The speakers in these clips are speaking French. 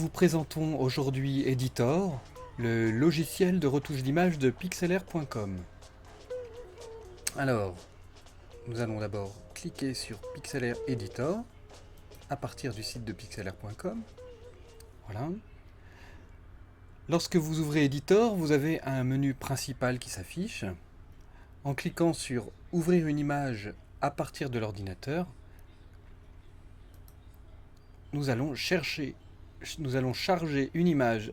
vous présentons aujourd'hui Editor, le logiciel de retouche d'image de pixlr.com. Alors, nous allons d'abord cliquer sur Pixlr Editor à partir du site de pixlr.com. Voilà. Lorsque vous ouvrez Editor, vous avez un menu principal qui s'affiche. En cliquant sur Ouvrir une image à partir de l'ordinateur, nous allons charger une image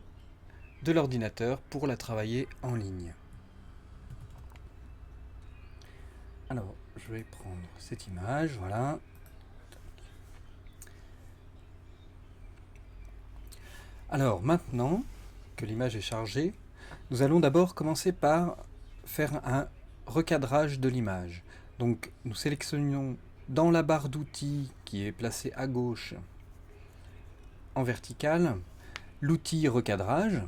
de l'ordinateur pour la travailler en ligne. Alors, je vais prendre cette image, voilà. Alors, maintenant que l'image est chargée, nous allons d'abord commencer par faire un recadrage de l'image. Donc, nous sélectionnons dans la barre d'outils qui est placée à gauche en verticale l'outil recadrage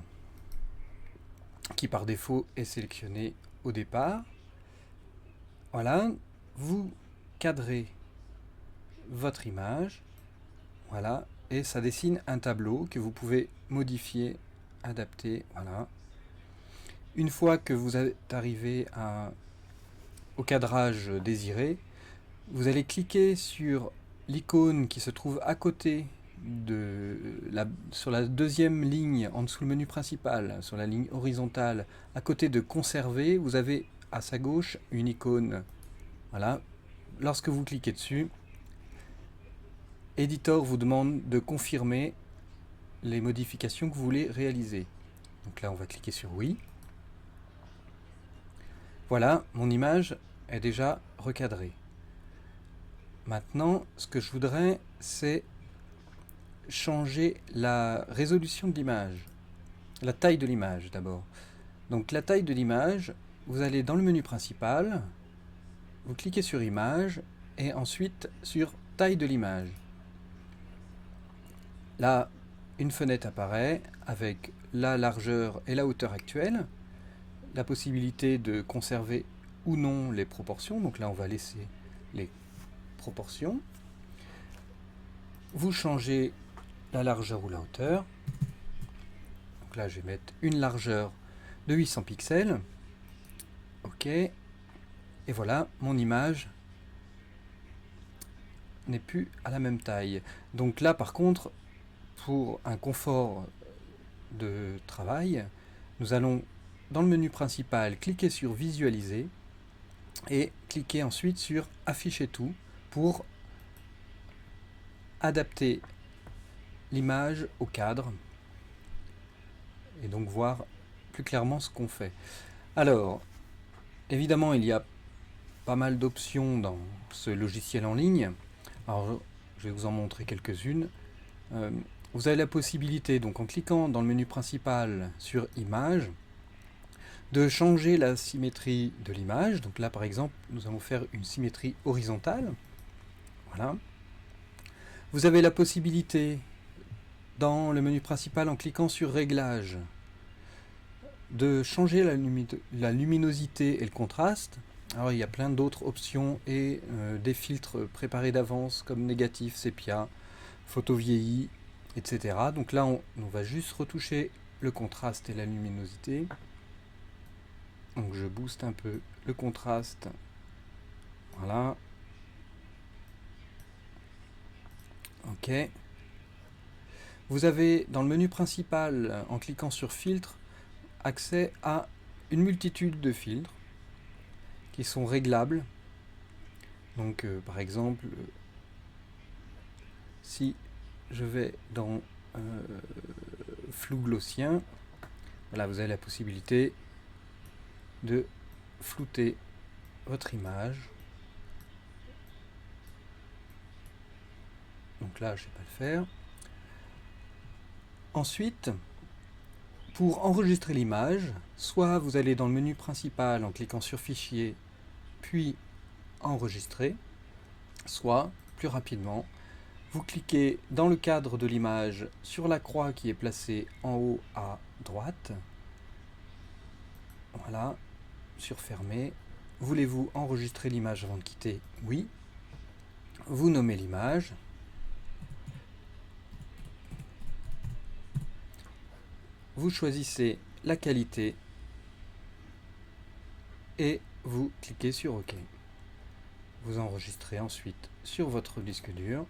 qui par défaut est sélectionné au départ. Voilà, vous cadrez votre image, voilà, et ça dessine un tableau que vous pouvez modifier, adapter, voilà. Une fois que vous êtes arrivé au cadrage désiré, vous allez cliquer sur l'icône qui se trouve à côté sur la deuxième ligne en dessous le menu principal, sur la ligne horizontale, à côté de conserver, vous avez à sa gauche une icône. Voilà. Lorsque vous cliquez dessus, Editor vous demande de confirmer les modifications que vous voulez réaliser. Donc là, on va cliquer sur oui. Voilà, mon image est déjà recadrée. Maintenant, ce que je voudrais, c'est changer la résolution de l'image, la taille de l'image d'abord. Donc la taille de l'image, vous allez dans le menu principal, vous cliquez sur image et ensuite sur taille de l'image. Là, une fenêtre apparaît avec la largeur et la hauteur actuelle, la possibilité de conserver ou non les proportions. Donc là, on va laisser les proportions. Vous changez la largeur ou la hauteur. Donc là, je vais mettre une largeur de 800 pixels. OK. Et voilà, mon image n'est plus à la même taille. Donc là, par contre, pour un confort de travail, nous allons dans le menu principal cliquer sur Visualiser et cliquer ensuite sur Afficher tout pour adapter l'image au cadre et donc voir plus clairement ce qu'on fait. Alors, évidemment, il y a pas mal d'options dans ce logiciel en ligne. Alors, je vais vous en montrer quelques-unes. Vous avez la possibilité, donc en cliquant dans le menu principal sur Image, de changer la symétrie de l'image. Donc là, par exemple, nous allons faire une symétrie horizontale. Voilà. Vous avez la possibilité, dans le menu principal, en cliquant sur Réglages, de changer la luminosité et le contraste. Alors il y a plein d'autres options et des filtres préparés d'avance comme négatif, sépia, photo vieillie, etc. Donc là on va juste retoucher le contraste et la luminosité. Donc je booste un peu le contraste. Voilà. OK. Vous avez dans le menu principal, en cliquant sur Filtre, accès à une multitude de filtres qui sont réglables. Donc par exemple, si je vais dans flou gaussien, voilà, vous avez la possibilité de flouter votre image. Donc là, je ne vais pas le faire. Ensuite, pour enregistrer l'image, soit vous allez dans le menu principal en cliquant sur Fichier, puis Enregistrer, soit, plus rapidement, vous cliquez dans le cadre de l'image sur la croix qui est placée en haut à droite. Voilà, sur Fermer. Voulez-vous enregistrer l'image avant de quitter? Oui. Vous nommez l'image. vous choisissez la qualité et vous cliquez sur OK. Vous enregistrez ensuite sur votre disque dur